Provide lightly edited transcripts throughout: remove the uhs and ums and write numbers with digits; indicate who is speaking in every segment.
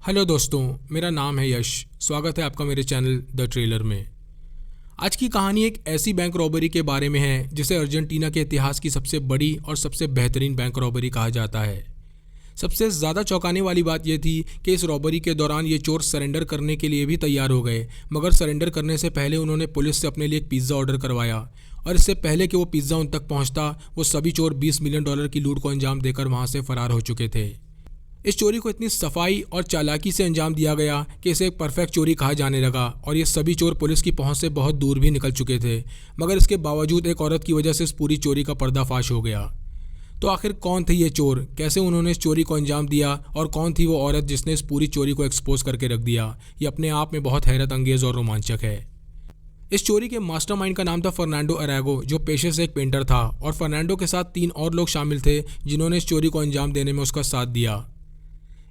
Speaker 1: Hello दोस्तों, मेरा नाम है यश। स्वागत है आपका मेरे चैनल द ट्रेलर में। आज की कहानी एक ऐसी बैंक रॉबरी के बारे में है जिसे अर्जेंटीना के इतिहास की सबसे बड़ी और सबसे बेहतरीन बैंक रॉबरी कहा जाता है। सबसे ज़्यादा चौंकाने वाली बात यह थी कि इस रॉबरी के दौरान ये चोर सरेंडर करने के लिए भी तैयार हो गए, मगर सरेंडर करने से पहले उन्होंने पुलिस से अपने लिए एक पिज़्ज़ा ऑर्डर करवाया और इससे पहले कि वो पिज़्ज़ा उन तक पहुंचता, वो सभी चोर $20 मिलियन की लूट को अंजाम देकर वहां से फरार हो चुके थे। इस चोरी को इतनी सफाई और चालाकी से अंजाम दिया गया कि इसे एक परफेक्ट चोरी कहा जाने लगा और ये सभी चोर पुलिस की पहुंच से बहुत दूर भी निकल चुके थे, मगर इसके बावजूद एक औरत की वजह से इस पूरी चोरी का पर्दाफाश हो गया। तो आखिर कौन थे ये चोर, कैसे उन्होंने इस चोरी को अंजाम दिया और कौन थी वो औरत जिसने इस पूरी चोरी को एक्सपोज करके रख दिया, ये अपने आप में बहुत हैरत अंगेज और रोमांचक है। इस चोरी के मास्टरमाइंड का नाम था फर्नांडो अरेगो, जो पेशे से एक पेंटर था, और फर्नांडो के साथ 3 और लोग शामिल थे जिन्होंने इस चोरी को अंजाम देने में उसका साथ दिया।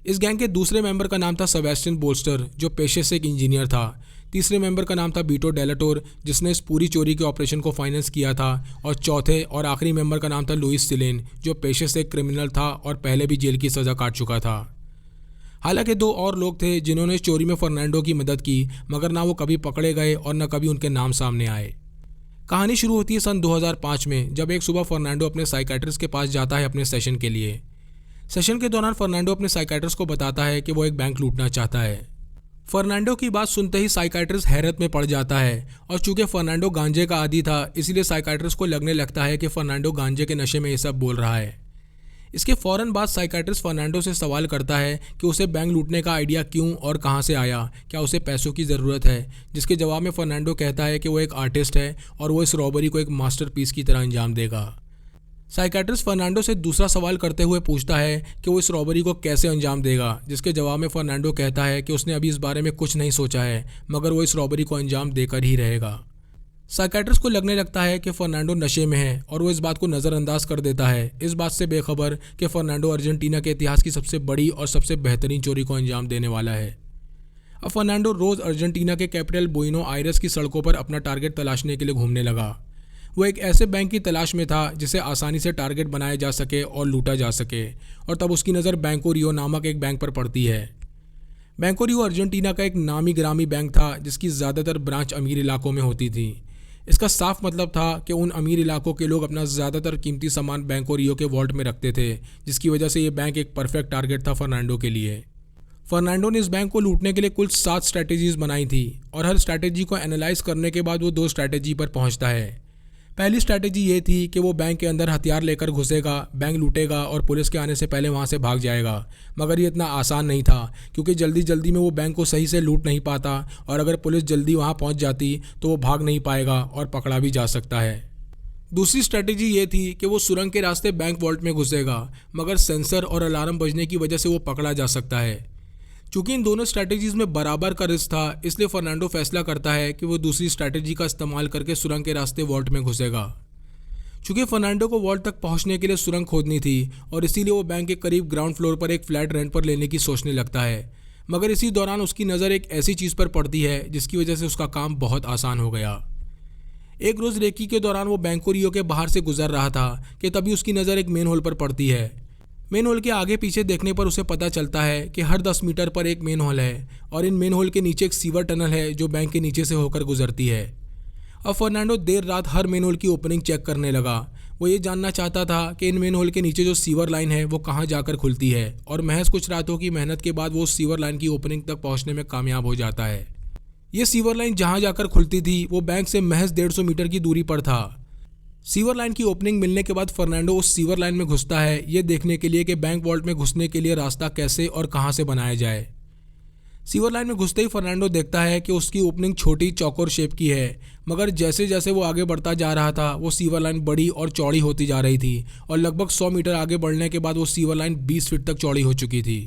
Speaker 1: इस गैंग के दूसरे मेंबर का नाम था सेबेस्टियन बोल्स्टर, जो पेशे से एक इंजीनियर था। तीसरे मेंबर का नाम था बीटो डेलाटोर, जिसने इस पूरी चोरी के ऑपरेशन को फाइनेंस किया था। और चौथे और आखिरी मेंबर का नाम था लुइस सिलेन, जो पेशे से एक क्रिमिनल था और पहले भी जेल की सज़ा काट चुका था। हालांकि 2 और लोग थे जिन्होंने इस चोरी में फर्नांडो की मदद की, मगर ना वो कभी पकड़े गए और न कभी उनके नाम सामने आए। कहानी शुरू होती है सन 2005 में, जब एक सुबह फर्नांडो अपने साइकियाट्रिस्ट के पास जाता है अपने सेशन के लिए। सेशन के दौरान फर्नांडो अपने साइकियाट्रिस्ट को बताता है कि वो एक बैंक लूटना चाहता है। फर्नांडो की बात सुनते ही साइकियाट्रिस्ट हैरत में पड़ जाता है, और चूंकि फर्नांडो गांजे का आदी था, इसलिए साइकियाट्रिस्ट को लगने लगता है कि फर्नांडो गांजे के नशे में ये सब बोल रहा है। इसके फ़ौरन बाद साइकियाट्रिस्ट फर्नांडो से सवाल करता है कि उसे बैंक लूटने का आइडिया क्यों और कहाँ से आया, क्या उसे पैसों की ज़रूरत है। जिसके जवाब में फर्नांडो कहता है कि वो एक आर्टिस्ट है और वो इस रॉबरी को एक मास्टरपीस की तरह अंजाम देगा। साइकियाट्रिस्ट फर्नांडो से दूसरा सवाल करते हुए पूछता है कि वो इस रॉबरी को कैसे अंजाम देगा, जिसके जवाब में फर्नांडो कहता है कि उसने अभी इस बारे में कुछ नहीं सोचा है, मगर वो इस रॉबरी को अंजाम देकर ही रहेगा। साइकियाट्रिस्ट को लगने लगता है कि फर्नांडो नशे में है और वो इस बात को नज़रअंदाज कर देता है, इस बात से बेखबर कि फर्नांडो अर्जेंटीना के इतिहास की सबसे बड़ी और सबसे बेहतरीन चोरी को अंजाम देने वाला है। अब फर्नांडो रोज़ अर्जेंटीना के कैपिटल बुइनो आयरेस की सड़कों पर अपना टारगेट तलाशने के लिए घूमने लगा। वो एक ऐसे बैंक की तलाश में था जिसे आसानी से टारगेट बनाया जा सके और लूटा जा सके, और तब उसकी नज़र बैंको रियो नामक एक बैंक पर पड़ती है। बैंको रियो अर्जेंटीना का एक नामी गिरामी बैंक था जिसकी ज़्यादातर ब्रांच अमीर इलाकों में होती थी। इसका साफ मतलब था कि उन अमीर इलाकों के लोग अपना ज़्यादातर कीमती सामान बैंको रियो के वॉल्ट में रखते थे, जिसकी वजह से ये बैंक एक परफेक्ट टारगेट था फर्नांडो के लिए। फर्नांडो ने इस बैंक को लूटने के लिए कुल 7 स्ट्रैटेजीज बनाई थी, और हर स्ट्रैटेजी को एनालाइज करने के बाद वो 2 स्ट्रैटेजी पर पहुंचता है। पहली स्ट्रैटेजी ये थी कि वो बैंक के अंदर हथियार लेकर घुसेगा, बैंक लूटेगा और पुलिस के आने से पहले वहाँ से भाग जाएगा। मगर ये इतना आसान नहीं था, क्योंकि जल्दी जल्दी में वो बैंक को सही से लूट नहीं पाता, और अगर पुलिस जल्दी वहाँ पहुँच जाती तो वो भाग नहीं पाएगा और पकड़ा भी जा सकता है। दूसरी स्ट्रैटेजी ये थी कि वो सुरंग के रास्ते बैंक वॉल्ट में घुसेगा, मगर सेंसर और अलार्म बजने की वजह से वो पकड़ा जा सकता है। चूंकि इन दोनों स्ट्रैटेजीज में बराबर का रिस्क था, इसलिए फर्नांडो फैसला करता है कि वो दूसरी स्ट्रैटेजी का इस्तेमाल करके सुरंग के रास्ते वॉल्ट में घुसेगा। चूंकि फर्नांडो को वॉल्ट तक पहुंचने के लिए सुरंग खोदनी थी, और इसीलिए वो बैंक के करीब ग्राउंड फ्लोर पर एक फ्लैट रेंट पर लेने की सोचने लगता है। मगर इसी दौरान उसकी नज़र एक ऐसी चीज़ पर पड़ती है जिसकी वजह से उसका काम बहुत आसान हो गया। एक रोज़ रेकी के दौरान वो बैंको रियो के बाहर से गुजर रहा था कि तभी उसकी नज़र एक मेन होल पर पड़ती है। मेन होल के आगे पीछे देखने पर उसे पता चलता है कि हर 10 मीटर पर एक मेन होल है, और इन मेन होल के नीचे एक सीवर टनल है जो बैंक के नीचे से होकर गुजरती है। अब फर्नांडो देर रात हर मेन होल की ओपनिंग चेक करने लगा। वो ये जानना चाहता था कि इन मेन होल के नीचे जो सीवर लाइन है वो कहाँ जाकर खुलती है, और महज कुछ रातों की मेहनत के बाद वो उस सीवर लाइन की ओपनिंग तक पहुँचने में कामयाब हो जाता है। ये सीवर लाइन जहाँ जाकर खुलती थी वो बैंक से महज 150 मीटर की दूरी पर था। सीवर लाइन की ओपनिंग मिलने के बाद फर्नांडो उस सीवर लाइन में घुसता है, ये देखने के लिए कि बैंक वॉल्ट में घुसने के लिए रास्ता कैसे और कहां से बनाया जाए। सीवर लाइन में घुसते ही फर्नांडो देखता है कि उसकी ओपनिंग छोटी चौकोर शेप की है, मगर जैसे जैसे वो आगे बढ़ता जा रहा था वो सीवर लाइन बड़ी और चौड़ी होती जा रही थी, और लगभग 100 मीटर आगे बढ़ने के बाद वो सीवर लाइन 20 फीट तक चौड़ी हो चुकी थी।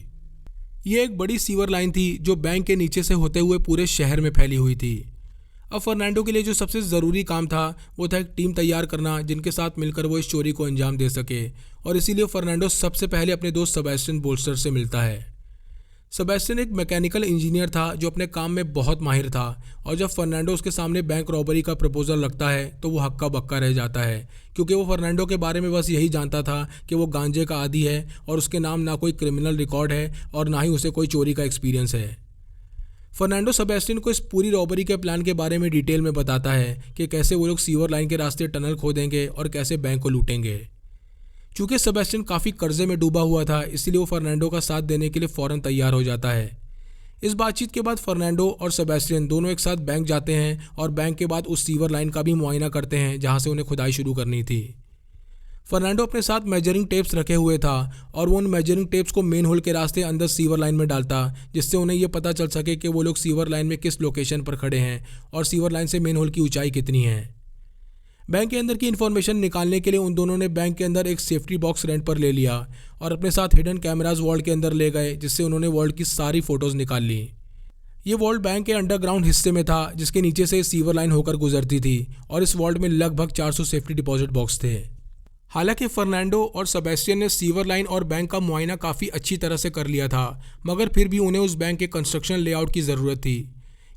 Speaker 1: ये एक बड़ी सीवर लाइन थी जो बैंक के नीचे से होते हुए पूरे शहर में फैली हुई थी। अब फर्नांडो के लिए जो सबसे ज़रूरी काम था वो था एक टीम तैयार करना जिनके साथ मिलकर वो इस चोरी को अंजाम दे सके, और इसीलिए फर्नांडो सबसे पहले अपने दोस्त सेबेस्टियन बोल्स्टर से मिलता है। सेबेस्टियन एक मैकेनिकल इंजीनियर था जो अपने काम में बहुत माहिर था, और जब फर्नांडो उसके सामने बैंक रॉबरी का प्रपोजल रखता है तो वो हक्का बक्का रह जाता है, क्योंकि वो फर्नांडो के बारे में बस यही जानता था कि वो गांजे का आदी है और उसके नाम ना कोई क्रिमिनल रिकॉर्ड है और ना ही उसे कोई चोरी का एक्सपीरियंस है। फर्नांडो सेबेस्टियन को इस पूरी रॉबरी के प्लान के बारे में डिटेल में बताता है कि कैसे वो लोग सीवर लाइन के रास्ते टनल खोदेंगे और कैसे बैंक को लूटेंगे। चूँकि सेबेस्टियन काफ़ी कर्जे में डूबा हुआ था, इसलिए वो फर्नांडो का साथ देने के लिए फ़ौरन तैयार हो जाता है। इस बातचीत के बाद फर्नांडो और सेबेस्टियन दोनों एक साथ बैंक जाते हैं और बैंक के बाद उस सीवर लाइन का भी मुआयना करते हैं जहाँ से उन्हें खुदाई शुरू करनी थी। फर्नांडो अपने साथ मेजरिंग टेप्स रखे हुए था और वो उन मेजरिंग टेप्स को मेन होल के रास्ते अंदर सीवर लाइन में डालता, जिससे उन्हें ये पता चल सके कि वो लोग सीवर लाइन में किस लोकेशन पर खड़े हैं और सीवर लाइन से मेन होल की ऊंचाई कितनी है। बैंक के अंदर की इन्फॉर्मेशन निकालने के लिए उन दोनों ने बैंक के अंदर एक सेफ्टी बॉक्स रेंट पर ले लिया और अपने साथ हिडन कैमराज वॉल्ट के अंदर ले गए, जिससे उन्होंने वॉल्ट की सारी फ़ोटोज़ निकाल ली। ये वॉल्ट बैंक के अंडरग्राउंड हिस्से में था, जिसके नीचे से सीवर लाइन होकर गुजरती थी, और इस वॉल्ट में लगभग 400 सेफ्टी डिपॉजिट बॉक्स थे। हालांकि फर्नांडो और सेबेस्टियन ने सीवर लाइन और बैंक का मुआयना काफ़ी अच्छी तरह से कर लिया था, मगर फिर भी उन्हें उस बैंक के कंस्ट्रक्शन लेआउट की ज़रूरत थी।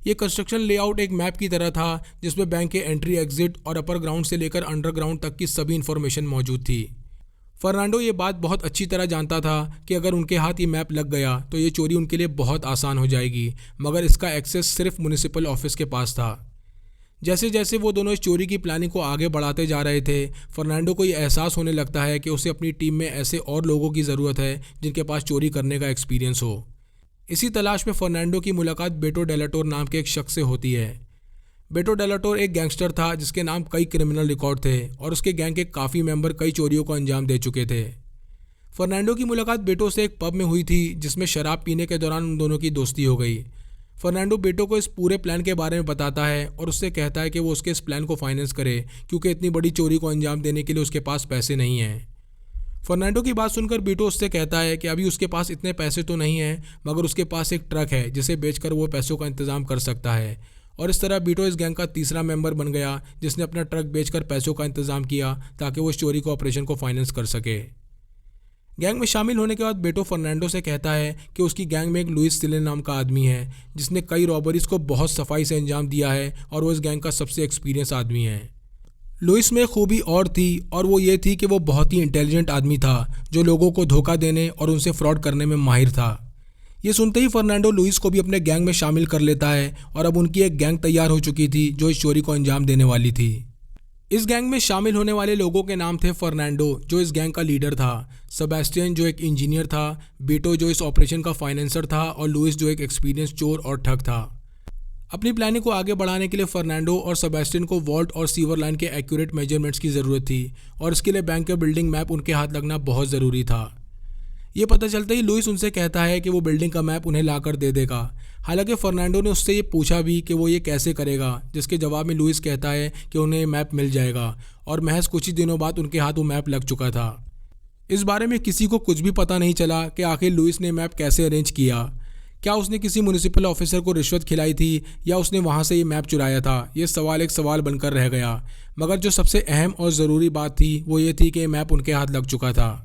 Speaker 1: ये कंस्ट्रक्शन लेआउट एक मैप की तरह था, जिसमें बैंक के एंट्री एग्जिट और अपर ग्राउंड से लेकर अंडरग्राउंड तक की सभी इन्फॉर्मेशन मौजूद थी। फर्नांडो ये बात बहुत अच्छी तरह जानता था कि अगर उनके हाथ ये मैप लग गया तो ये चोरी उनके लिए बहुत आसान हो जाएगी, मगर इसका एक्सेस सिर्फ म्युनिसिपल ऑफिस के पास था। जैसे जैसे वो दोनों इस चोरी की प्लानिंग को आगे बढ़ाते जा रहे थे, फर्नांडो को ये एहसास होने लगता है कि उसे अपनी टीम में ऐसे और लोगों की ज़रूरत है जिनके पास चोरी करने का एक्सपीरियंस हो। इसी तलाश में फर्नांडो की मुलाकात बेटो डेलाटोर नाम के एक शख्स से होती है। बेटो डेलाटोर एक गैंगस्टर था जिसके नाम कई क्रिमिनल रिकॉर्ड थे और उसके गैंग के काफ़ी मेंबर कई चोरियों को अंजाम दे चुके थे। फर्नांडो की मुलाकात बेटो से एक पब में हुई थी, जिसमें शराब पीने के दौरान उन दोनों की दोस्ती हो गई। फर्नांडो बेटो को इस पूरे प्लान के बारे में बताता है और उससे कहता है कि वो उसके इस प्लान को फाइनेंस करे, क्योंकि इतनी बड़ी चोरी को अंजाम देने के लिए उसके पास पैसे नहीं हैं। फर्नांडो की बात सुनकर बेटो उससे कहता है कि अभी उसके पास इतने पैसे तो नहीं हैं, मगर उसके पास एक ट्रक है जिसे बेचकर वो पैसों का इंतजाम कर सकता है। और इस तरह बेटो इस गैंग का तीसरा मेंबर बन गया जिसने अपना ट्रक बेचकर पैसों का इंतजाम किया ताकि वो इस चोरी को ऑपरेशन को फाइनेंस कर सके। गैंग में शामिल होने के बाद बेटो फर्नांडो से कहता है कि उसकी गैंग में एक लुइस सिले नाम का आदमी है जिसने कई रॉबरीज को बहुत सफाई से अंजाम दिया है और वो इस गैंग का सबसे एक्सपीरियंस आदमी है। लुइस में खूबी और थी, और वो ये थी कि वो बहुत ही इंटेलिजेंट आदमी था जो लोगों को धोखा देने और उनसे फ्रॉड करने में माहिर था। ये सुनते ही फर्नांडो लुइस को भी अपने गैंग में शामिल कर लेता है और अब उनकी एक गैंग तैयार हो चुकी थी जो इस चोरी को अंजाम देने वाली थी। इस गैंग में शामिल होने वाले लोगों के नाम थे फर्नांडो जो इस गैंग का लीडर था, सेबेस्टियन जो एक इंजीनियर था, बेटो जो इस ऑपरेशन का फाइनेंसर था और लुइस जो एक एक्सपीरियंस चोर और ठग था। अपनी प्लानिंग को आगे बढ़ाने के लिए फर्नांडो और सेबेस्टियन को वॉल्ट और सीवर लाइन के एक्यूरेट मेजरमेंट्स की ज़रूरत थी और इसके लिए बैंक का बिल्डिंग मैप उनके हाथ लगना बहुत ज़रूरी था। ये पता चलते ही लुइस उनसे कहता है कि वो बिल्डिंग का मैप उन्हें लाकर दे देगा। हालांकि फर्नांडो ने उससे ये पूछा भी कि वो ये कैसे करेगा, जिसके जवाब में लुइस कहता है कि उन्हें ये मैप मिल जाएगा, और महज कुछ ही दिनों बाद उनके हाथ वो मैप लग चुका था। इस बारे में किसी को कुछ भी पता नहीं चला कि आखिर लुइस ने मैप कैसे अरेंज किया। क्या उसने किसी म्युनिसिपल ऑफिसर को रिश्वत खिलाई थी या उसने वहाँ से ये मैप चुराया था? ये सवाल एक सवाल बनकर रह गया, मगर जो सबसे अहम और ज़रूरी बात थी वो ये थी कि ये मैप उनके हाथ लग चुका था।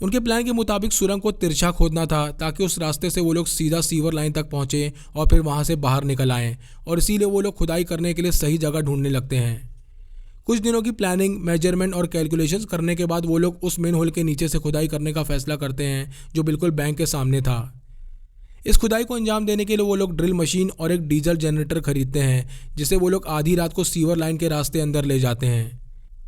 Speaker 1: उनके प्लान के मुताबिक सुरंग को तिरछा खोदना था ताकि उस रास्ते से वो लोग सीधा सीवर लाइन तक पहुँचे और फिर वहाँ से बाहर निकल आएँ, और इसीलिए वो लोग खुदाई करने के लिए सही जगह ढूंढने लगते हैं। कुछ दिनों की प्लानिंग, मेजरमेंट और कैलकुलेशंस करने के बाद वो लोग उस मेन होल के नीचे से खुदाई करने का फैसला करते हैं जो बिल्कुल बैंक के सामने था। इस खुदाई को अंजाम देने के लिए वो लोग ड्रिल मशीन और एक डीजल जनरेटर खरीदते हैं, जिसे वो लोग आधी रात को सीवर लाइन के रास्ते अंदर ले जाते हैं।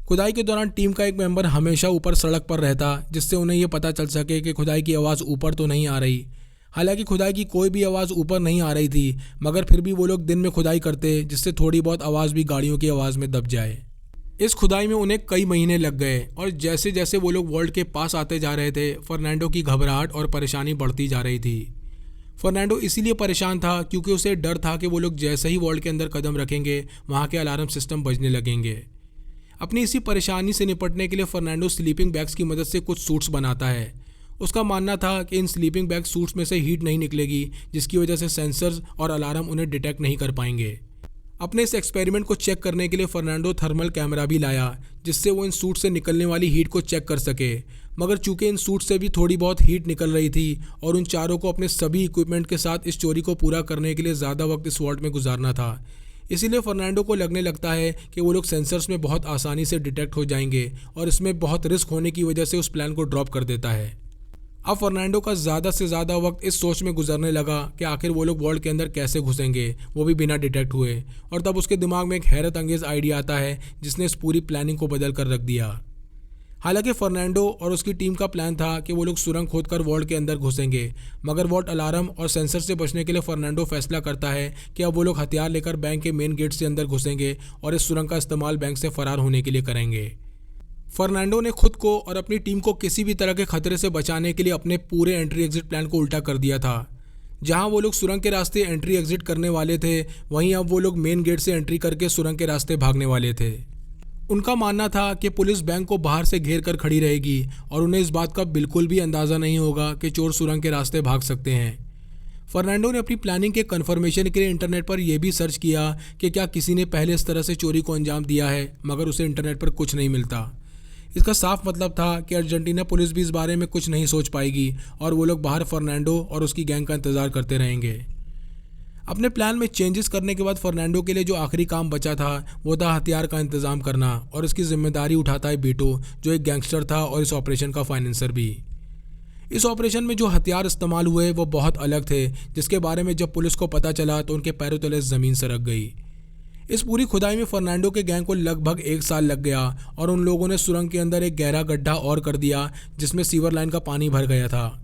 Speaker 1: खुदाई के दौरान टीम का एक मेंबर हमेशा ऊपर सड़क पर रहता, जिससे उन्हें यह पता चल सके कि खुदाई की आवाज़ ऊपर तो नहीं आ रही। हालांकि खुदाई की कोई भी आवाज़ ऊपर नहीं आ रही थी, मगर फिर भी वो लोग दिन में खुदाई करते जिससे थोड़ी बहुत आवाज़ भी गाड़ियों की आवाज़ में दब जाए। इस खुदाई में उन्हें कई महीने लग गए, और जैसे जैसे वो लोग वॉल्ट के पास आते जा रहे थे, फर्नांडो की घबराहट और परेशानी बढ़ती जा रही थी। फर्नांडो इसीलिए परेशान था क्योंकि उसे डर था कि वो लोग जैसे ही वॉल्ट के अंदर कदम रखेंगे वहाँ के अलार्म सिस्टम बजने लगेंगे। अपनी इसी परेशानी से निपटने के लिए फर्नांडो स्लीपिंग बैग्स की मदद से कुछ सूट्स बनाता है। उसका मानना था कि इन स्लीपिंग बैग सूट्स में से हीट नहीं निकलेगी, जिसकी वजह से सेंसर्स और अलार्म उन्हें डिटेक्ट नहीं कर पाएंगे। अपने इस एक्सपेरिमेंट को चेक करने के लिए फर्नांडो थर्मल कैमरा भी लाया, जिससे वो इन सूट से निकलने वाली हीट को चेक कर सके। मगर चूंकि इन सूट से भी थोड़ी बहुत हीट निकल रही थी और उन चारों को अपने सभी इक्विपमेंट के साथ इस चोरी को पूरा करने के लिए ज़्यादा वक्त इस वॉल्ट में गुजारना था, इसीलिए फर्नांडो को लगने लगता है कि वो लोग सेंसर्स में बहुत आसानी से डिटेक्ट हो जाएंगे और इसमें बहुत रिस्क होने की वजह से उस प्लान को ड्रॉप कर देता है। अब फर्नांडो का ज़्यादा से ज़्यादा वक्त इस सोच में गुजरने लगा कि आखिर वो लोग वॉल्ट के अंदर कैसे घुसेंगे, वो भी बिना डिटेक्ट हुए। और तब उसके दिमाग में एक हैरत अंगेज आइडिया आता है जिसने इस पूरी प्लानिंग को बदल कर रख दिया। हालांकि फर्नांडो और उसकी टीम का प्लान था कि वो लोग सुरंग खोदकर वॉल्ट के अंदर घुसेंगे, मगर वॉल्ट अलार्म और सेंसर से बचने के लिए फर्नांडो फैसला करता है कि अब वो लोग हथियार लेकर बैंक के मेन गेट से अंदर घुसेंगे और इस सुरंग का इस्तेमाल बैंक से फरार होने के लिए करेंगे। फर्नांडो ने खुद को और अपनी टीम को किसी भी तरह के खतरे से बचाने के लिए अपने पूरे एंट्री एग्जिट प्लान को उल्टा कर दिया था। जहां वो लोग सुरंग के रास्ते एंट्री एग्जिट करने वाले थे, वहीं अब वो लोग मेन गेट से एंट्री करके सुरंग के रास्ते भागने वाले थे। उनका मानना था कि पुलिस बैंक को बाहर से घेर कर खड़ी रहेगी और उन्हें इस बात का बिल्कुल भी अंदाज़ा नहीं होगा कि चोर सुरंग के रास्ते भाग सकते हैं। फर्नांडो ने अपनी प्लानिंग के कन्फर्मेशन के लिए इंटरनेट पर यह भी सर्च किया कि क्या किसी ने पहले इस तरह से चोरी को अंजाम दिया है, मगर उसे इंटरनेट पर कुछ नहीं मिलता। इसका साफ मतलब था कि अर्जेंटीना पुलिस भी इस बारे में कुछ नहीं सोच पाएगी और वो लोग बाहर फर्नांडो और उसकी गैंग का इंतज़ार करते रहेंगे। अपने प्लान में चेंजेस करने के बाद फर्नांडो के लिए जो आखिरी काम बचा था वो था हथियार का इंतज़ाम करना, और इसकी जिम्मेदारी उठाता है बीटो, जो एक गैंगस्टर था और इस ऑपरेशन का फाइनेंसर भी। इस ऑपरेशन में जो हथियार इस्तेमाल हुए वो बहुत अलग थे, जिसके बारे में जब पुलिस को पता चला तो उनके पैरों तले ज़मीन सरक गई। इस पूरी खुदाई में फर्नांडो के गैंग को लगभग 1 साल लग गया और उन लोगों ने सुरंग के अंदर एक गहरा गड्ढा और कर दिया जिसमें सीवर लाइन का पानी भर गया था।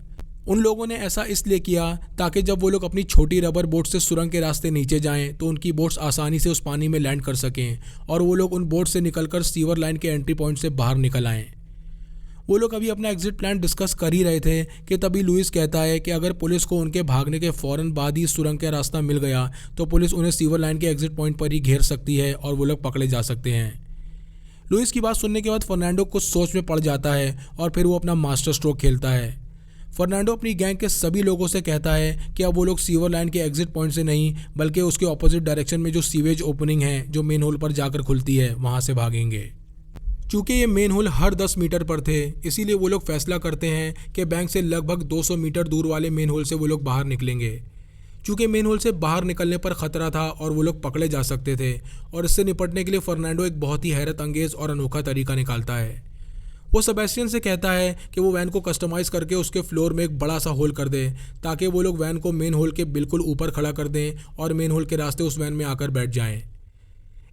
Speaker 1: उन लोगों ने ऐसा इसलिए किया ताकि जब वो लोग अपनी छोटी रबर बोट से सुरंग के रास्ते नीचे जाएं तो उनकी बोट्स आसानी से उस पानी में लैंड कर सकें और वो लोग उन बोट से निकलकर सीवर लाइन के एंट्री पॉइंट से बाहर निकल आएं। वो लोग अभी अपना एग्जिट प्लान डिस्कस कर ही रहे थे कि तभी लुइस कहता है कि अगर पुलिस को उनके भागने के फ़ौरन बाद ही सुरंग का रास्ता मिल गया तो पुलिस उन्हें सीवर लाइन के एग्जिट पॉइंट पर ही घेर सकती है और वो लोग पकड़े जा सकते हैं। लुइस की बात सुनने के बाद फर्नांडो कुछ सोच में पड़ जाता है और फिर वो अपना मास्टर स्ट्रोक खेलता है। फर्नांडो अपनी गैंग के सभी लोगों से कहता है कि अब वो लोग सीवर लाइन के एग्जिट पॉइंट से नहीं बल्कि उसके ऑपोजिट डायरेक्शन में जो सीवेज ओपनिंग है जो मेन होल पर जाकर खुलती है वहाँ से भागेंगे। चूँकि ये मेन होल हर 10 मीटर पर थे, इसीलिए वो लोग फैसला करते हैं कि बैंक से लगभग 200 मीटर दूर वाले मेन होल से वो लोग बाहर निकलेंगे। चूँकि मेन होल से बाहर निकलने पर ख़तरा था और वो लोग पकड़े जा सकते थे, और इससे निपटने के लिए फर्नांडो एक बहुत ही हैरत अंगेज़ और अनोखा तरीका निकालता है। वो सेबेस्टियन से कहता है कि वो वैन को कस्टमाइज़ करके उसके फ्लोर में एक बड़ा सा होल कर दे ताकि वो लोग वैन को मेन होल के बिल्कुल ऊपर खड़ा कर दें और मेन होल के रास्ते उस वैन में आकर बैठ जाएं।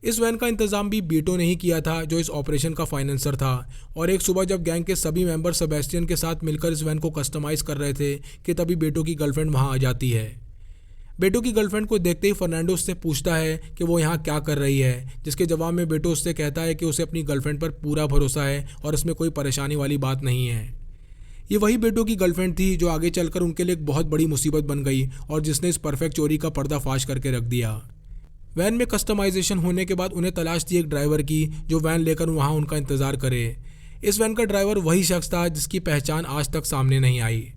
Speaker 1: इस वैन का इंतज़ाम भी बीटो ने ही किया था जो इस ऑपरेशन का फाइनेंसर था, और एक सुबह जब गैंग के सभी मेंबर सेबेस्टियन के साथ मिलकर इस वैन को कस्टमाइज़ कर रहे थे कि तभी बेटो की गर्लफ्रेंड वहाँ आ जाती है। बेटो की गर्लफ्रेंड को देखते ही फर्नांडो उससे पूछता है कि वो यहाँ क्या कर रही है, जिसके जवाब में बेटो उससे कहता है कि उसे अपनी गर्लफ्रेंड पर पूरा भरोसा है और इसमें कोई परेशानी वाली बात नहीं है। ये वही बेटो की गर्लफ्रेंड थी जो आगे चलकर उनके लिए एक बहुत बड़ी मुसीबत बन गई और जिसने इस परफेक्ट चोरी का पर्दाफाश करके रख दिया। वैन में कस्टमाइजेशन होने के बाद उन्हें तलाश थी एक ड्राइवर की जो वैन लेकर वहाँ उनका इंतज़ार करे। इस वैन का ड्राइवर वही शख्स था जिसकी पहचान आज तक सामने नहीं आई।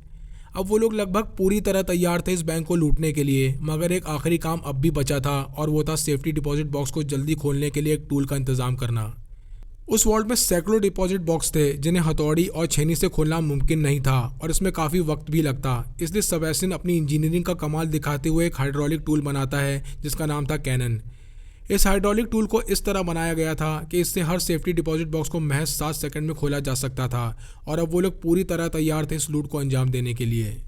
Speaker 1: अब वो लोग लगभग पूरी तरह तैयार थे इस बैंक को लूटने के लिए, मगर एक आखिरी काम अब भी बचा था और वो था सेफ्टी डिपॉजिट बॉक्स को जल्दी खोलने के लिए एक टूल का इंतज़ाम करना। उस वॉल्ट में सैकड़ों डिपॉजिट बॉक्स थे जिन्हें हथौड़ी और छेनी से खोलना मुमकिन नहीं था और इसमें काफ़ी वक्त भी लगता। इसलिए सेबेस्टियन अपनी इंजीनियरिंग का कमाल दिखाते हुए एक हाइड्रोलिक टूल बनाता है जिसका नाम था कैनन। इस हाइड्रोलिक टूल को इस तरह बनाया गया था कि इससे हर सेफ्टी डिपॉजिट बॉक्स को महज 7 सेकंड में खोला जा सकता था, और अब वो लोग पूरी तरह तैयार थे इस लूट को अंजाम देने के लिए।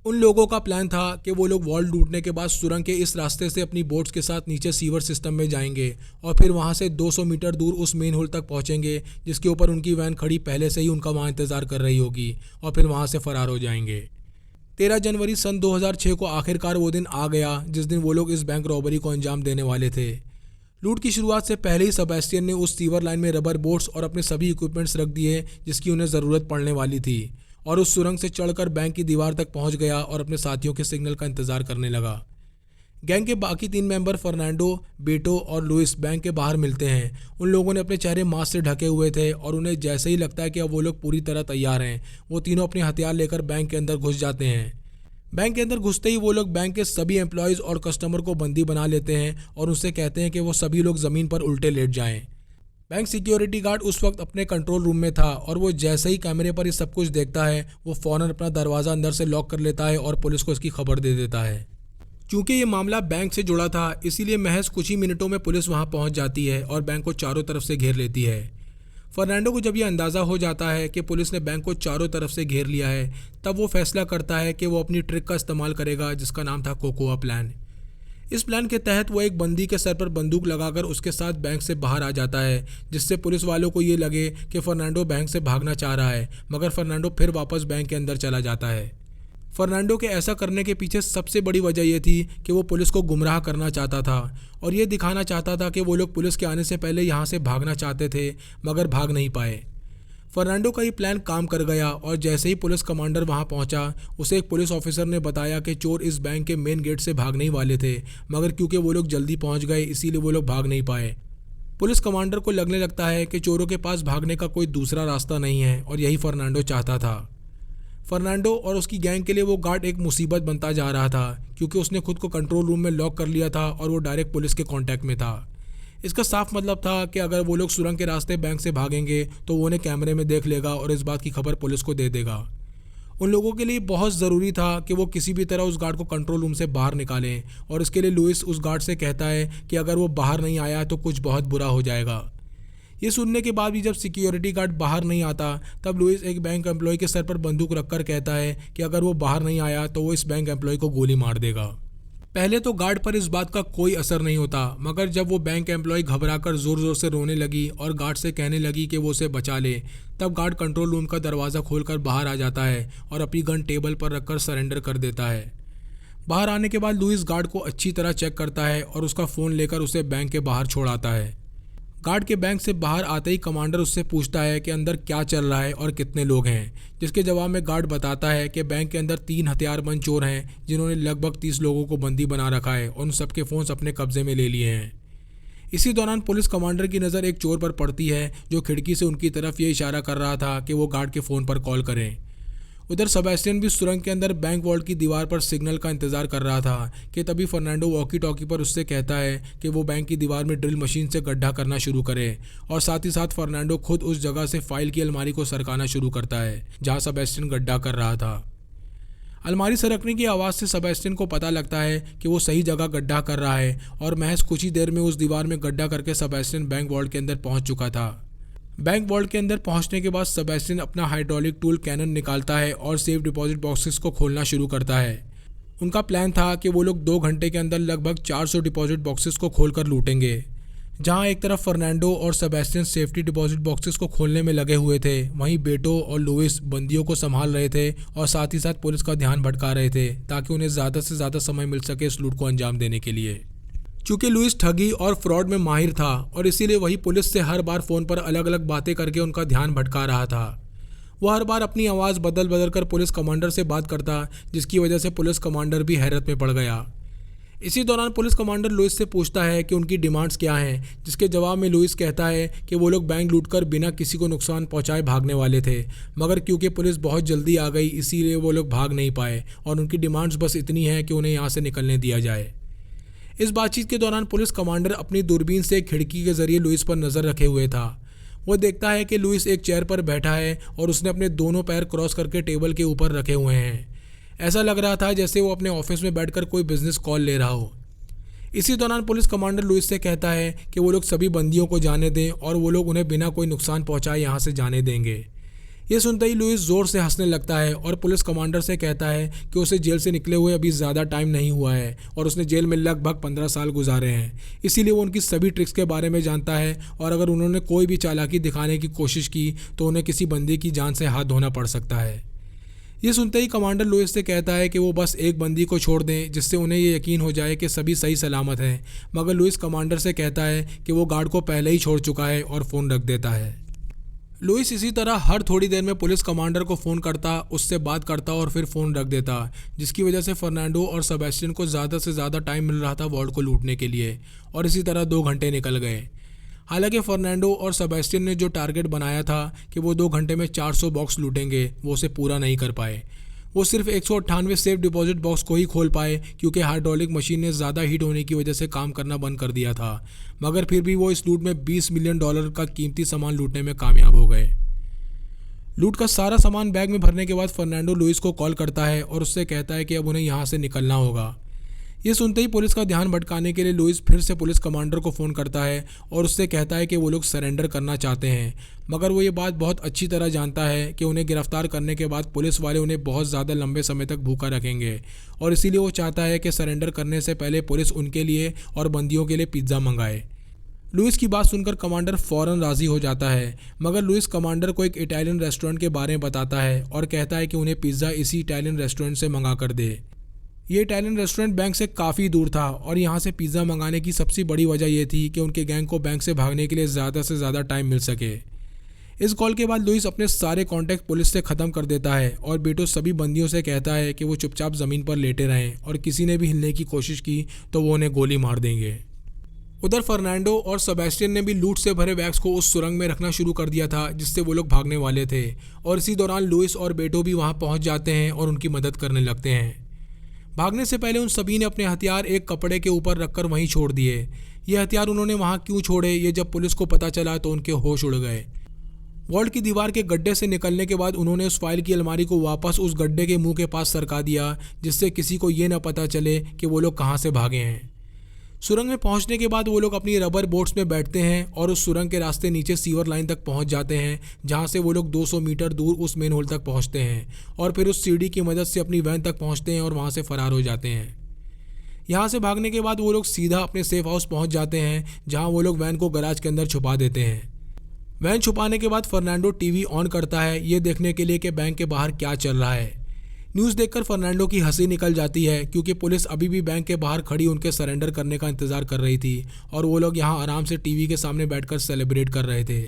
Speaker 1: उन लोगों का प्लान था कि वो लोग वॉल्ट लूटने के बाद सुरंग के इस रास्ते से अपनी बोट्स के साथ नीचे सीवर सिस्टम में जाएंगे और फिर वहाँ से 200 मीटर दूर उस मेन होल तक पहुँचेंगे जिसके ऊपर उनकी वैन खड़ी पहले से ही उनका वहाँ इंतज़ार कर रही होगी, और फिर वहाँ से फरार हो जाएंगे। 13 जनवरी सन 2006 को आखिरकार वो दिन आ गया जिस दिन वो लोग इस बैंक रॉबरी को अंजाम देने वाले थे। लूट की शुरुआत से पहले ही सेबेस्टियन ने उस सीवर लाइन में रबर बोट्स और अपने सभी इक्विपमेंट्स रख दिए जिसकी उन्हें ज़रूरत पड़ने वाली थी, और उस सुरंग से चढ़कर बैंक की दीवार तक पहुंच गया और अपने साथियों के सिग्नल का इंतजार करने लगा। गैंग के बाकी 3 मेंबर फर्नांडो, बेटो और लुइस बैंक के बाहर मिलते हैं। उन लोगों ने अपने चेहरे मास्क से ढके हुए थे और उन्हें जैसे ही लगता है कि अब वो लोग पूरी तरह तैयार हैं, वो तीनों अपने हथियार लेकर बैंक के अंदर घुस जाते हैं। बैंक के अंदर घुसते ही वो लोग बैंक के सभी एम्प्लॉयज़ और कस्टमर को बंदी बना लेते हैं और उनसे कहते हैं कि वो सभी लोग ज़मीन पर उल्टे लेट जाएं। बैंक सिक्योरिटी गार्ड उस वक्त अपने कंट्रोल रूम में था और वो जैसे ही कैमरे पर ये सब कुछ देखता है वो फ़ौरन अपना दरवाज़ा अंदर से लॉक कर लेता है और पुलिस को इसकी खबर दे देता है। चूँकि ये मामला बैंक से जुड़ा था इसीलिए महज कुछ ही मिनटों में पुलिस वहाँ पहुँच जाती है और बैंक को चारों तरफ से घेर लेती है। फर्नांडो को जब ये अंदाज़ा हो जाता है कि पुलिस ने बैंक को चारों तरफ से घेर लिया है तब वो फैसला करता है कि वो अपनी ट्रिक का इस्तेमाल करेगा जिसका नाम था कोकोआ प्लान। इस प्लान के तहत वो एक बंदी के सर पर बंदूक लगाकर उसके साथ बैंक से बाहर आ जाता है जिससे पुलिस वालों को ये लगे कि फर्नांडो बैंक से भागना चाह रहा है, मगर फर्नांडो फिर वापस बैंक के अंदर चला जाता है। फर्नांडो के ऐसा करने के पीछे सबसे बड़ी वजह यह थी कि वो पुलिस को गुमराह करना चाहता था और ये दिखाना चाहता था कि वो लोग पुलिस के आने से पहले यहाँ से भागना चाहते थे मगर भाग नहीं पाए। फर्नांडो का ये प्लान काम कर गया और जैसे ही पुलिस कमांडर वहाँ पहुँचा उसे एक पुलिस ऑफिसर ने बताया कि चोर इस बैंक के मेन गेट से भागने ही वाले थे, मगर क्योंकि वो लोग जल्दी पहुँच गए इसीलिए वो लोग भाग नहीं पाए। पुलिस कमांडर को लगने लगता है कि चोरों के पास भागने का कोई दूसरा रास्ता नहीं है और यही फर्नांडो चाहता था। फर्नांडो और उसकी गैंग के लिए वो गार्ड एक मुसीबत बनता जा रहा था क्योंकि उसने खुद को कंट्रोल रूम में लॉक कर लिया था और वो डायरेक्ट पुलिस के कांटेक्ट में था। इसका साफ मतलब था कि अगर वो लोग सुरंग के रास्ते बैंक से भागेंगे तो वो उन्हें कैमरे में देख लेगा और इस बात की खबर पुलिस को दे देगा। उन लोगों के लिए बहुत ज़रूरी था कि वो किसी भी तरह उस गार्ड को कंट्रोल रूम से बाहर निकालें और इसके लिए लुइस उस गार्ड से कहता है कि अगर वो बाहर नहीं आया तो कुछ बहुत बुरा हो जाएगा। ये सुनने के बाद भी जब सिक्योरिटी गार्ड बाहर नहीं आता तब लुइस एक बैंक एम्प्लॉय के सर पर बंदूक रखकर कहता है कि अगर वो बाहर नहीं आया तो वो इस बैंक एम्प्लॉय को गोली मार देगा। पहले तो गार्ड पर इस बात का कोई असर नहीं होता, मगर जब वो बैंक एम्प्लॉय घबराकर ज़ोर ज़ोर से रोने लगी और गार्ड से कहने लगी कि वो उसे बचा ले, तब गार्ड कंट्रोल रूम का दरवाज़ा खोलकर बाहर आ जाता है और अपनी गन टेबल पर रखकर सरेंडर कर देता है। बाहर आने के बाद लुइस गार्ड को अच्छी तरह चेक करता है और उसका फ़ोन लेकर उसे बैंक के बाहर छोड़ आता है। गार्ड के बैंक से बाहर आते ही कमांडर उससे पूछता है कि अंदर क्या चल रहा है और कितने लोग हैं, जिसके जवाब में गार्ड बताता है कि बैंक के अंदर 3 हथियारबंद चोर हैं जिन्होंने लगभग 30 लोगों को बंदी बना रखा है और उन सबके फ़ोन्स अपने कब्जे में ले लिए हैं। इसी दौरान पुलिस कमांडर की नज़र एक चोर पर पड़ती है जो खिड़की से उनकी तरफ ये इशारा कर रहा था कि वो गार्ड के फ़ोन पर कॉल करें। उधर सेबेस्टियन भी सुरंग के अंदर बैंक वॉल्ट की दीवार पर सिग्नल का इंतजार कर रहा था कि तभी फर्नांडो वॉकी टॉकी पर उससे कहता है कि वो बैंक की दीवार में ड्रिल मशीन से गड्ढा करना शुरू करे और साथ ही साथ फर्नांडो खुद उस जगह से फाइल की अलमारी को सरकाना शुरू करता है जहां सेबेस्टियन गड्ढा कर रहा था। अलमारी सरकने की आवाज़ से सेबेस्टियन को पता लगता है कि वो सही जगह गड्ढा कर रहा है और महज कुछ ही देर में उस दीवार में गड्ढा करके सेबेस्टियन बैंक वॉल्ट के अंदर पहुंच चुका था। बैंक वॉल्ट के अंदर पहुंचने के बाद सेबेस्टियन अपना हाइड्रोलिक टूल कैनन निकालता है और सेफ डिपॉजिट बॉक्सेस को खोलना शुरू करता है। उनका प्लान था कि वो लोग 2 घंटे के अंदर लगभग 400 डिपॉजिट बॉक्सेस को खोलकर लूटेंगे। जहां एक तरफ फर्नांडो और सेबेस्टियन सेफ्टी डिपॉजिट बॉक्सेस को खोलने में लगे हुए थे, वहीं बेटो और लुइस बंदियों को संभाल रहे थे और साथ ही साथ पुलिस का ध्यान भटका रहे थे ताकि उन्हें ज़्यादा से ज़्यादा समय मिल सके इस लूट को अंजाम देने के लिए। चूँकि लुइस ठगी और फ्रॉड में माहिर था और इसीलिए वही पुलिस से हर बार फ़ोन पर अलग अलग बातें करके उनका ध्यान भटका रहा था। वो हर बार अपनी आवाज़ बदल बदल कर पुलिस कमांडर से बात करता जिसकी वजह से पुलिस कमांडर भी हैरत में पड़ गया। इसी दौरान पुलिस कमांडर लुइस से पूछता है कि उनकी डिमांड्स क्या हैं, जिसके जवाब में लुइस कहता है कि वो लोग बैंक लूटकर बिना किसी को नुकसान पहुंचाए भागने वाले थे, मगर क्योंकि पुलिस बहुत जल्दी आ गई इसीलिए वो लोग भाग नहीं पाए और उनकी डिमांड्स बस इतनी है कि उन्हें यहाँ से निकलने दिया जाए। इस बातचीत के दौरान पुलिस कमांडर अपनी दूरबीन से खिड़की के जरिए लुइस पर नज़र रखे हुए था। वो देखता है कि लुइस एक चेयर पर बैठा है और उसने अपने दोनों पैर क्रॉस करके टेबल के ऊपर रखे हुए हैं। ऐसा लग रहा था जैसे वो अपने ऑफिस में बैठकर कोई बिजनेस कॉल ले रहा हो। इसी दौरान पुलिस कमांडर लुइस से कहता है कि वो लोग सभी बंदियों को जाने दें और वो लोग उन्हें बिना कोई नुकसान पहुंचाए यहाँ से जाने देंगे। ये सुनते ही लुइस ज़ोर से हंसने लगता है और पुलिस कमांडर से कहता है कि उसे जेल से निकले हुए अभी ज़्यादा टाइम नहीं हुआ है और उसने जेल में लगभग 15 साल गुजारे हैं, इसीलिए वो उनकी सभी ट्रिक्स के बारे में जानता है और अगर उन्होंने कोई भी चालाकी दिखाने की कोशिश की तो उन्हें किसी बंदी की जान से हाथ धोना पड़ सकता है। ये सुनते ही कमांडर लुइस से कहता है कि वो बस एक बंदी को छोड़ दें जिससे उन्हें ये यकीन हो जाए कि सभी सही सलामत हैं, मगर लुइस कमांडर से कहता है कि वो गार्ड को पहले ही छोड़ चुका है और फ़ोन रख देता है। लुइस इसी तरह हर थोड़ी देर में पुलिस कमांडर को फ़ोन करता, उससे बात करता और फिर फ़ोन रख देता, जिसकी वजह से फर्नांडो और सेबेस्टियन को ज़्यादा से ज़्यादा टाइम मिल रहा था वॉल्ट को लूटने के लिए और इसी तरह 2 घंटे निकल गए। हालांकि फर्नांडो और सेबेस्टियन ने जो टारगेट बनाया था कि वो 2 घंटे में 400 बॉक्स लूटेंगे वो उसे पूरा नहीं कर पाए। वो सिर्फ 198 सेफ डिपॉजिट बॉक्स को ही खोल पाए क्योंकि हाइड्रोलिक मशीन ने ज़्यादा हीट होने की वजह से काम करना बंद कर दिया था, मगर फिर भी वो इस लूट में $20 मिलियन का कीमती सामान लूटने में कामयाब हो गए। लूट का सारा सामान बैग में भरने के बाद फर्नांडो लुइस को कॉल करता है और उससे कहता है कि अब उन्हें यहाँ से निकलना होगा। ये सुनते ही पुलिस का ध्यान भटकाने के लिए लुइस फिर से पुलिस कमांडर को फ़ोन करता है और उससे कहता है कि वो लोग सरेंडर करना चाहते हैं, मगर वो ये बात बहुत अच्छी तरह जानता है कि उन्हें गिरफ्तार करने के बाद पुलिस वाले उन्हें बहुत ज़्यादा लंबे समय तक भूखा रखेंगे और इसीलिए वो चाहता है कि सरेंडर करने से पहले पुलिस उनके लिए और बंदियों के लिए पिज़्ज़ा मंगाए। लुइस की बात सुनकर कमांडर फ़ौरन राज़ी हो जाता है, मगर लुइस कमांडर को एक इटालियन रेस्टोरेंट के बारे में बताता है और कहता है कि उन्हें पिज़्ज़ा इसी इटालियन रेस्टोरेंट से मंगा कर दे। ये इटालियन रेस्टोरेंट बैंक से काफ़ी दूर था और यहाँ से पिज़्ज़ा मंगाने की सबसे बड़ी वजह यह थी कि उनके गैंग को बैंक से भागने के लिए ज़्यादा से ज़्यादा टाइम मिल सके। इस कॉल के बाद लुइस अपने सारे कॉन्टैक्ट पुलिस से ख़त्म कर देता है और बेटो सभी बंदियों से कहता है कि वो चुपचाप ज़मीन पर लेटे रहें और किसी ने भी हिलने की कोशिश की तो वो उन्हें गोली मार देंगे। उधर फर्नांडो और सेबेस्टियन ने भी लूट से भरे बैग्स को उस सुरंग में रखना शुरू कर दिया था जिससे वो लोग भागने वाले थे और इसी दौरान लुइस और बेटो भी वहाँ पहुँच जाते हैं और उनकी मदद करने लगते हैं। भागने से पहले उन सभी ने अपने हथियार एक कपड़े के ऊपर रखकर वहीं छोड़ दिए। ये हथियार उन्होंने वहाँ क्यों छोड़े ये जब पुलिस को पता चला तो उनके होश उड़ गए। वॉल्ट की दीवार के गड्ढे से निकलने के बाद उन्होंने उस फाइल की अलमारी को वापस उस गड्ढे के मुंह के पास सरका दिया जिससे किसी को ये न पता चले कि वो लोग कहाँ से भागे हैं। सुरंग में पहुंचने के बाद वो लोग अपनी रबर बोट्स में बैठते हैं और उस सुरंग के रास्ते नीचे सीवर लाइन तक पहुंच जाते हैं जहां से वो लोग 200 मीटर दूर उस मेन होल तक पहुंचते हैं और फिर उस सीढ़ी की मदद से अपनी वैन तक पहुंचते हैं और वहां से फरार हो जाते हैं। यहां से भागने के बाद वो लोग सीधा अपने सेफ हाउस पहुंच जाते हैं जहां वो लोग वैन को गैराज के अंदर छुपा देते हैं। वैन छुपाने के बाद फर्नांडो टीवी ऑन करता है ये देखने के लिए कि बैंक के बाहर क्या चल रहा है। न्यूज़ देखकर फर्नांडो की हंसी निकल जाती है क्योंकि पुलिस अभी भी बैंक के बाहर खड़ी उनके सरेंडर करने का इंतजार कर रही थी और वो लोग यहाँ आराम से टीवी के सामने बैठकर सेलिब्रेट कर रहे थे।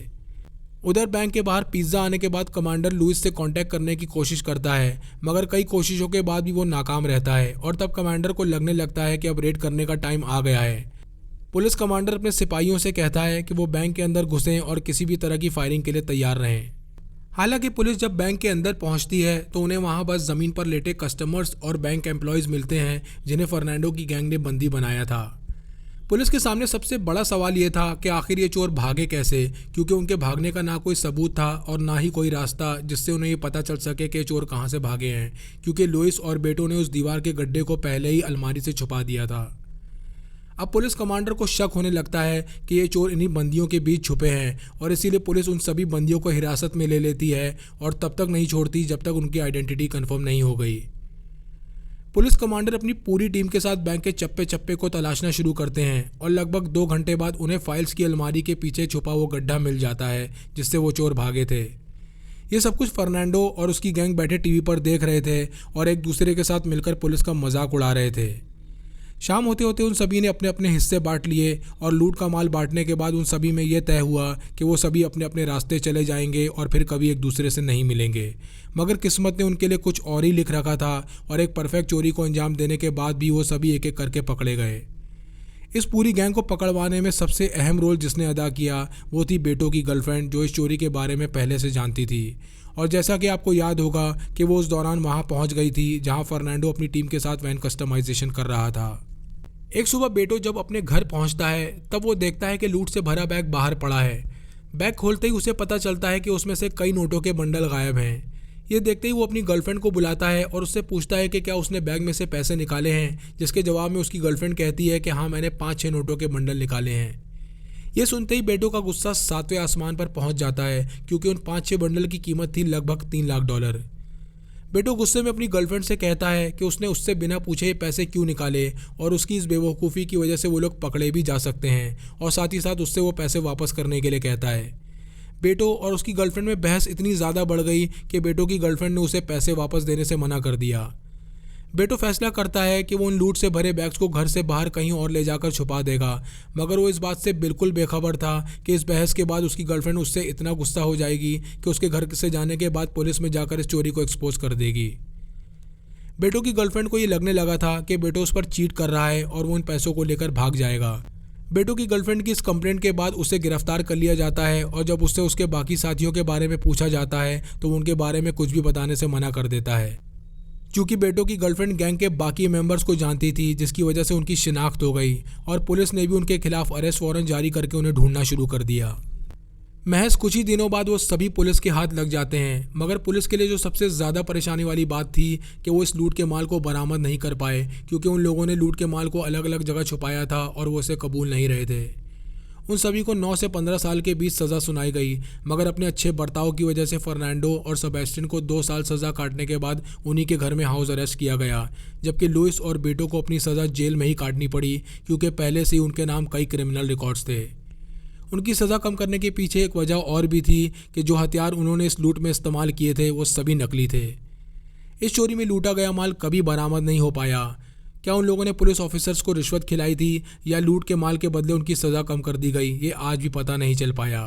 Speaker 1: उधर बैंक के बाहर पिज़्ज़ा आने के बाद कमांडर लुइस से कांटेक्ट करने की कोशिश करता है, मगर कई कोशिशों के बाद भी वो नाकाम रहता है और तब कमांडर को लगने लगता है कि अब रेड करने का टाइम आ गया है। पुलिस कमांडर अपने सिपाहियों से कहता है कि वो बैंक के अंदर घुसें और किसी भी तरह की फायरिंग के लिए तैयार रहें। हालांकि पुलिस जब बैंक के अंदर पहुंचती है तो उन्हें वहां बस ज़मीन पर लेटे कस्टमर्स और बैंक एम्प्लॉयज़ मिलते हैं जिन्हें फर्नांडो की गैंग ने बंदी बनाया था। पुलिस के सामने सबसे बड़ा सवाल ये था कि आखिर ये चोर भागे कैसे, क्योंकि उनके भागने का ना कोई सबूत था और ना ही कोई रास्ता जिससे उन्हें ये पता चल सके कि चोर कहाँ से भागे हैं, क्योंकि लुइस और बेटो ने उस दीवार के गड्ढे को पहले ही अलमारी से छुपा दिया था। अब पुलिस कमांडर को शक होने लगता है कि ये चोर इन्हीं बंदियों के बीच छुपे हैं और इसीलिए पुलिस उन सभी बंदियों को हिरासत में ले लेती है और तब तक नहीं छोड़ती जब तक उनकी आइडेंटिटी कंफर्म नहीं हो गई। पुलिस कमांडर अपनी पूरी टीम के साथ बैंक के चप्पे चप्पे को तलाशना शुरू करते हैं और लगभग 2 घंटे बाद उन्हें फाइल्स की अलमारी के पीछे छुपा वो गड्ढा मिल जाता है जिससे वो चोर भागे थे। ये सब कुछ फर्नांडो और उसकी गैंग बैठे टीवी पर देख रहे थे और एक दूसरे के साथ मिलकर पुलिस का मजाक उड़ा रहे थे। शाम होते होते उन सभी ने अपने अपने हिस्से बांट लिए और लूट का माल बांटने के बाद उन सभी में यह तय हुआ कि वो सभी अपने अपने रास्ते चले जाएंगे और फिर कभी एक दूसरे से नहीं मिलेंगे। मगर किस्मत ने उनके लिए कुछ और ही लिख रखा था और एक परफेक्ट चोरी को अंजाम देने के बाद भी वो सभी एक एक करके पकड़े गए। इस पूरी गैंग को पकड़वाने में सबसे अहम रोल जिसने अदा किया वो थी बेटो की गर्लफ्रेंड, जो इस चोरी के बारे में पहले से जानती थी। और जैसा कि आपको याद होगा कि वो उस दौरान वहाँ पहुँच गई थी जहाँ फर्नांडो अपनी टीम के साथ वैन कस्टमाइजेशन कर रहा था। एक सुबह बेटो जब अपने घर पहुंचता है तब वो देखता है कि लूट से भरा बैग बाहर पड़ा है। बैग खोलते ही उसे पता चलता है कि उसमें से कई नोटों के बंडल गायब हैं। ये देखते ही वो अपनी गर्लफ्रेंड को बुलाता है और उससे पूछता है कि क्या उसने बैग में से पैसे निकाले हैं, जिसके जवाब में उसकी गर्लफ्रेंड कहती है कि हाँ, मैंने 5-6 नोटों के बंडल निकाले हैं। ये सुनते ही बेटो का गुस्सा 7वें आसमान पर पहुंच जाता है क्योंकि उन 5-6 बंडल की कीमत थी लगभग $3 लाख। बेटो गुस्से में अपनी गर्लफ्रेंड से कहता है कि उसने उससे बिना पूछे ये पैसे क्यों निकाले और उसकी इस बेवकूफ़ी की वजह से वो लोग पकड़े भी जा सकते हैं, और साथ ही साथ उससे वो पैसे वापस करने के लिए कहता है। बेटो और उसकी गर्लफ्रेंड में बहस इतनी ज़्यादा बढ़ गई कि बेटो की गर्लफ्रेंड ने उसे पैसे वापस देने से मना कर दिया। बेटो फैसला करता है कि वो उन लूट से भरे बैग्स को घर से बाहर कहीं और ले जाकर छुपा देगा, मगर वो इस बात से बिल्कुल बेखबर था कि इस बहस के बाद उसकी गर्लफ्रेंड उससे इतना गुस्सा हो जाएगी कि उसके घर से जाने के बाद पुलिस में जाकर इस चोरी को एक्सपोज कर देगी। बेटो की गर्लफ्रेंड को ये लगने लगा था कि बेटो उस पर चीट कर रहा है और वो इन पैसों को लेकर भाग जाएगा। बेटो की गर्लफ्रेंड की इस कंप्लेंट के बाद उसे गिरफ्तार कर लिया जाता है और जब उससे उसके बाकी साथियों के बारे में पूछा जाता है तो वो उनके बारे में कुछ भी बताने से मना कर देता है। क्योंकि बेटो की गर्लफ्रेंड गैंग के बाकी मेंबर्स को जानती थी, जिसकी वजह से उनकी शिनाख्त हो गई और पुलिस ने भी उनके खिलाफ अरेस्ट वारंट जारी करके उन्हें ढूंढना शुरू कर दिया। महज कुछ ही दिनों बाद वो सभी पुलिस के हाथ लग जाते हैं, मगर पुलिस के लिए जो सबसे ज़्यादा परेशानी वाली बात थी कि वो इस लूट के माल को बरामद नहीं कर पाए, क्योंकि उन लोगों ने लूट के माल को अलग अलग जगह छुपाया था और वो इसे कबूल नहीं रहे थे। उन सभी को 9 से 15 साल के बीच सज़ा सुनाई गई, मगर अपने अच्छे बर्ताव की वजह से फर्नांडो और सेबेस्टियन को 2 साल सज़ा काटने के बाद उन्हीं के घर में हाउस अरेस्ट किया गया, जबकि लुइस और बेटो को अपनी सज़ा जेल में ही काटनी पड़ी, क्योंकि पहले से ही उनके नाम कई क्रिमिनल रिकॉर्ड्स थे। उनकी सज़ा कम करने के पीछे एक वजह और भी थी कि जो हथियार उन्होंने इस लूट में इस्तेमाल किए थे वो सभी नकली थे। इस चोरी में लूटा गया माल कभी बरामद नहीं हो पाया। क्या उन लोगों ने पुलिस ऑफिसर्स को रिश्वत खिलाई थी या लूट के माल के बदले उनकी सज़ा कम कर दी गई, ये आज भी पता नहीं चल पाया।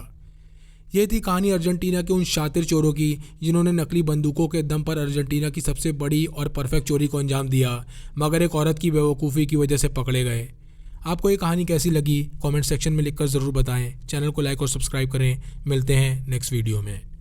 Speaker 1: ये थी कहानी अर्जेंटीना के उन शातिर चोरों की जिन्होंने नकली बंदूकों के दम पर अर्जेंटीना की सबसे बड़ी और परफेक्ट चोरी को अंजाम दिया, मगर एक औरत की बेवकूफ़ी की वजह से पकड़े गए। आपको ये कहानी कैसी लगी कमेंट सेक्शन में लिखकर ज़रूर बताएं। चैनल को लाइक और सब्सक्राइब करें। मिलते हैं नेक्स्ट वीडियो में।